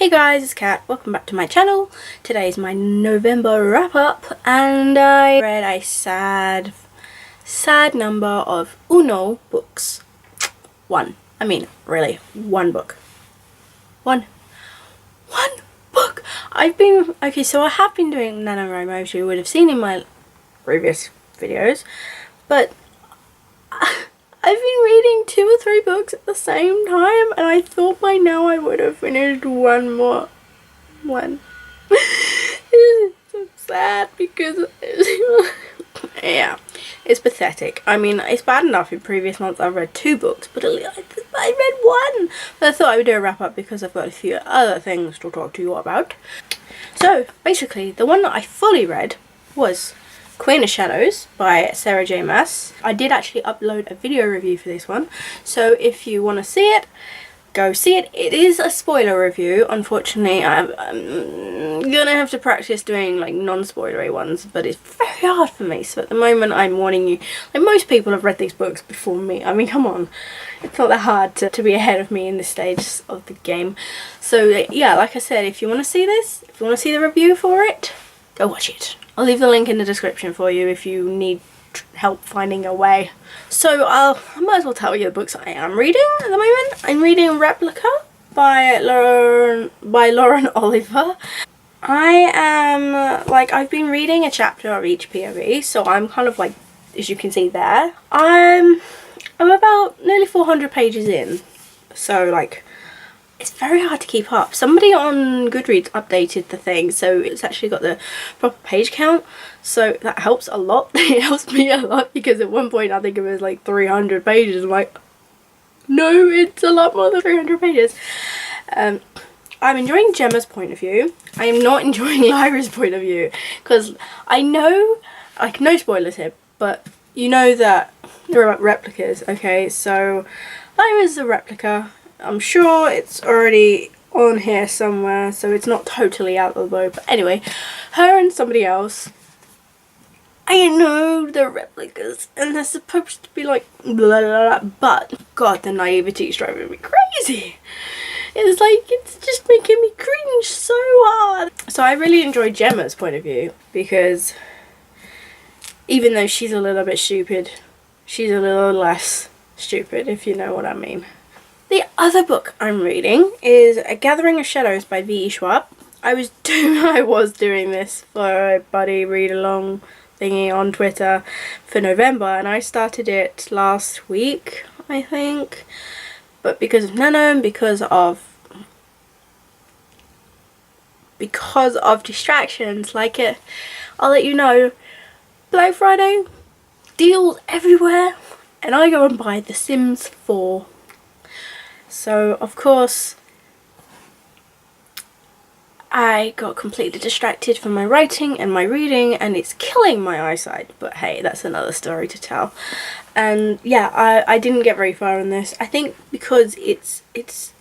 Hey guys, it's Kat. Welcome back to my channel. Today is my November wrap up and I read a sad number of Uno books. One book. One book. I have been doing NaNoWriMo, which you would have seen in my previous videos, but I've been reading 2 or 3 books at the same time, and I thought by now I would have finished one. It's so sad because yeah, it's pathetic. I mean, it's bad enough in previous months I've read 2 books, but I read 1. But I thought I would do a wrap up because I've got a few other things to talk to you about. So basically, the one that I fully read was Queen of Shadows by Sarah J Maas. I did actually upload a video review for this one, so if you want to see it, go see it. It is a spoiler review. Unfortunately, I'm gonna have to practice doing like non-spoilery ones, but it's very hard for me. So at the moment, I'm warning you. Like, most people have read these books before me. I mean, come on, it's not that hard to be ahead of me in this stage of the game. So yeah, like I said, if you want to see this, if you want to see the review for it, go watch it. I'll leave the link in the description for you if you need help finding a way. So I might as well tell you the books I am reading at the moment. I'm reading Replica by Lauren Oliver. I've been reading a chapter of each POV, so I'm kind of like, as you can see there, I'm about nearly 400 pages in, so like, it's very hard to keep up. Somebody on Goodreads updated the thing, so it's actually got the proper page count, so that helps a lot. It helps me a lot because at one point I think it was like 300 pages. I'm like, no, it's a lot more than 300 pages. I'm enjoying Gemma's point of view. I am not enjoying Lyra's point of view because I know, like, no spoilers here, but you know that they're about replicas, okay? So Lyra's a replica. I'm sure it's already on here somewhere, so it's not totally out of the blue. But anyway, her and somebody else, I know they're replicas and they're supposed to be like blah blah blah, but god, the naivety is driving me crazy. It's like, it's just making me cringe so hard. So I really enjoy Gemma's point of view because even though she's a little bit stupid, she's a little less stupid, if you know what I mean. The other book I'm reading is A Gathering of Shadows by V.E. Schwab. I was doing this for a buddy read along thingy on Twitter for November, and I started it last week, I think. But because of Nano and because of distractions, like it, I'll let you know, Black Friday, deals everywhere, and I go and buy The Sims 4. So, of course, I got completely distracted from my writing and my reading, and it's killing my eyesight. But hey, that's another story to tell. And yeah, I didn't get very far in this. I think because it's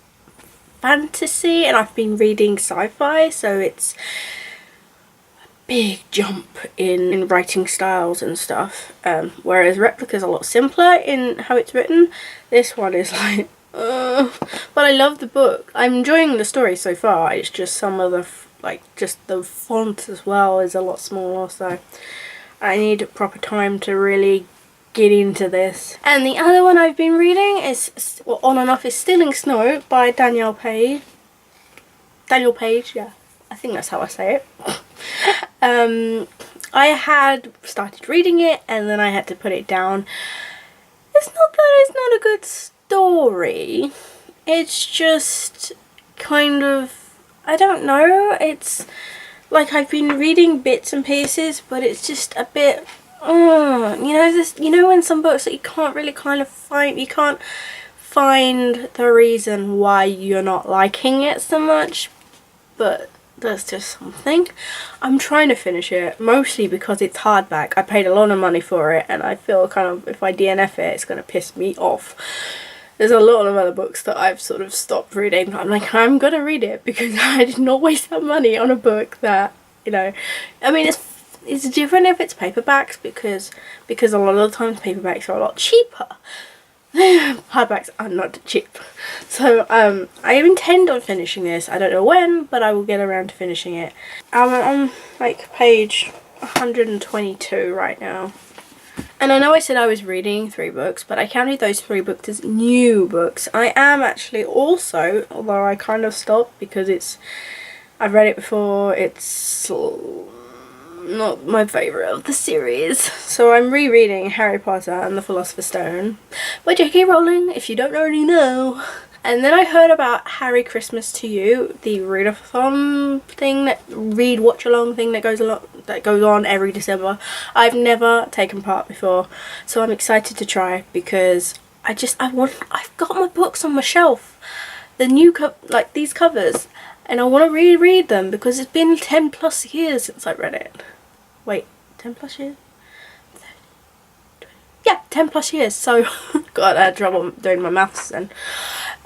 fantasy, and I've been reading sci-fi, so it's a big jump in writing styles and stuff. Whereas Replica's a lot simpler in how it's written. This one is like, but I love the book. I'm enjoying the story so far. It's just some of the, just the font as well is a lot smaller, so I need proper time to really get into this. And the other one I've been reading is, well, on and off, is Stealing Snow by Danielle Page. Danielle Page, yeah. I think that's how I say it. I had started reading it and then I had to put it down. It's not that it's not a good story, it's just kind of, I don't know, it's like I've been reading bits and pieces, but it's just a bit, you know when some books that you can't really you can't find the reason why you're not liking it so much, but that's just something. I'm trying to finish it, mostly because it's hardback. I paid a lot of money for it, and I feel kind of, if I DNF it, it's going to piss me off. There's a lot of other books that I've sort of stopped reading. I'm like, I'm going to read it because I did not waste that money on a book that, you know, I mean, it's different if it's paperbacks because a lot of the times paperbacks are a lot cheaper. Hardbacks are not cheap. So I intend on finishing this. I don't know when, but I will get around to finishing it. I'm on like page 122 right now. And I know I said I was reading 3 books, but I counted those 3 books as new books. I am actually also, although I kind of stopped because I've read it before, it's not my favourite of the series. So I'm rereading Harry Potter and the Philosopher's Stone by J.K. Rowling, if you don't already know. And then I heard about Harry Christmas to You, the readathon thing, read watch along thing that goes on every December. I've never taken part before, so I'm excited to try because I've got my books on my shelf, the new like these covers, and I want to reread them because it's been 10 plus years since I read it. Wait, 10 plus years? Yeah, 10 plus years. So God, I had trouble doing my maths then.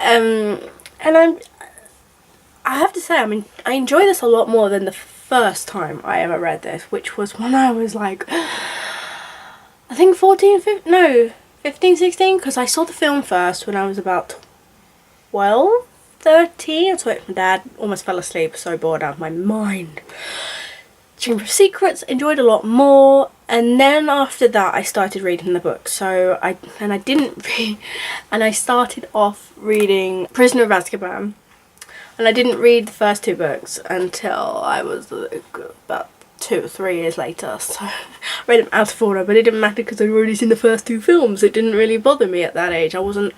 And I have to say, I enjoy this a lot more than the first time I ever read this, which was when I was like, I think 15, 16, because I saw the film first when I was about 12, 13. I saw it with my dad, almost fell asleep, so bored out of my mind. Chamber of Secrets, enjoyed a lot more, and then after that I started reading the book. So I started off reading Prisoner of Azkaban, and I didn't read the first 2 books until I was about 2 or 3 years later. So I read them out of order, but it didn't matter because I'd already seen the first 2 films. It didn't really bother me at that age. I wasn't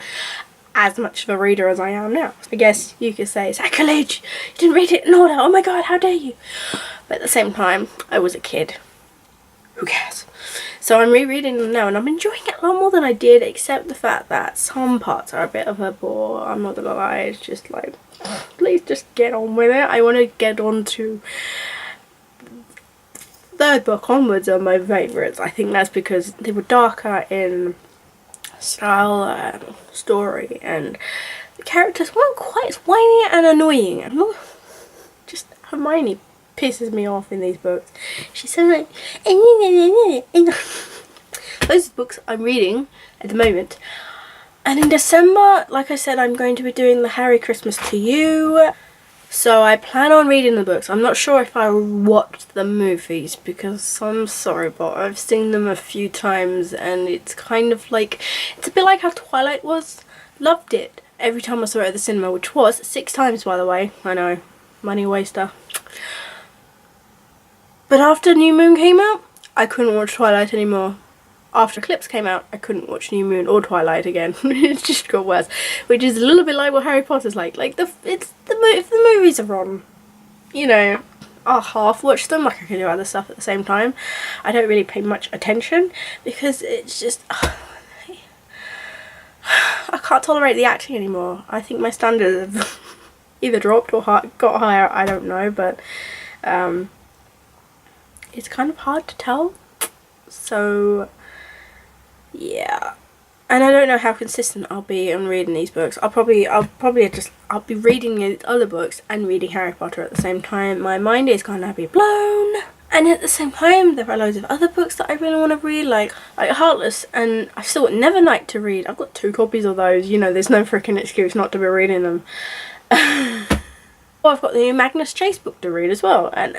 as much of a reader as I am now. I guess you could say sacrilege, you didn't read it in order, oh my god, how dare you. But at the same time, I was a kid. Who cares? So I'm rereading them now and I'm enjoying it a lot more than I did, except the fact that some parts are a bit of a bore. I'm not gonna lie, it's just like, please just get on with it. I want to get on to 3rd book onwards are my favourites. I think that's because they were darker in style and story, and the characters weren't quite as whiny and annoying. Just Hermione pisses me off in these books. She's so like those books I'm reading at the moment. And in December, like I said, I'm going to be doing the Harry Christmas to You. So I plan on reading the books. I'm not sure if I watched the movies because I'm sorry, but I've seen them a few times and it's kind of like, it's a bit like how Twilight was. Loved it every time I saw it at the cinema, which was 6 times, by the way. I know, money waster. But after New Moon came out, I couldn't watch Twilight anymore. After Eclipse came out, I couldn't watch New Moon or Twilight again. It just got worse, which is a little bit like what Harry Potter's like. Like if the movies are on, you know, I'll half watch them. Like I can do other stuff at the same time. I don't really pay much attention because it's just I can't tolerate the acting anymore. I think my standards have either dropped or got higher. I don't know, but it's kind of hard to tell. So yeah, and I don't know how consistent I'll be on reading these books. I'll be reading the other books and reading Harry Potter at the same time. My mind is gonna be blown. And at the same time, there are loads of other books that I really want to read, like Heartless, and I've still got Nevernight to read. I've got 2 copies of those. You know, there's no freaking excuse not to be reading them. I've got the new Magnus Chase book to read as well, and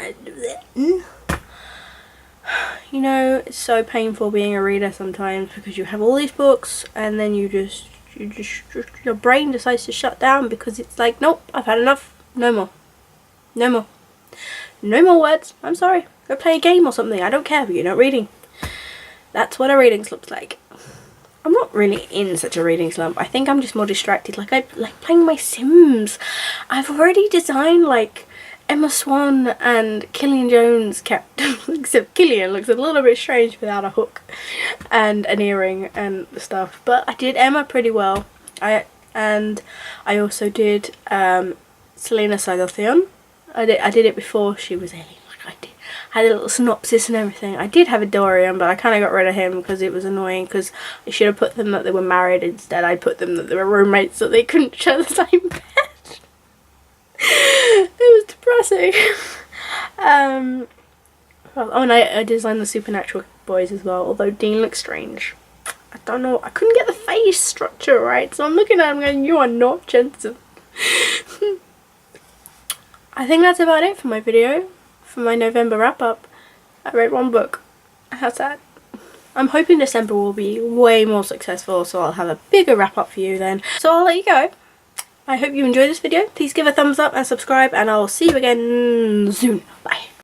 you know, it's so painful being a reader sometimes because you have all these books and then your brain decides to shut down because it's like, nope, I've had enough, no more, no more, no more words, I'm sorry, go play a game or something, I don't care, but you're not reading. That's what a reading slump's like. I'm not really in such a reading slump. I think I'm just more distracted, like I like playing my Sims. I've already designed like Emma Swan and Killian Jones characters, except Killian looks a little bit strange without a hook and an earring and stuff. But I did Emma pretty well. I also did Selena Sidothion. I did it before she was alien. Like I had a little synopsis and everything. I did have a Dorian, but I kind of got rid of him because it was annoying. Because I should have put them that they were married instead. I put them that they were roommates so they couldn't share the same bed. It was depressing. Oh, and I designed the Supernatural boys as well, although Dean looks strange. I don't know, I couldn't get the face structure right, so I'm looking at him going, you are not gentle. I think that's about it for my video, for my November wrap up. I read one book. How sad. I'm hoping December will be way more successful, so I'll have a bigger wrap up for you then. So I'll let you go. I hope you enjoyed this video. Please give a thumbs up and subscribe, and I'll see you again soon. Bye.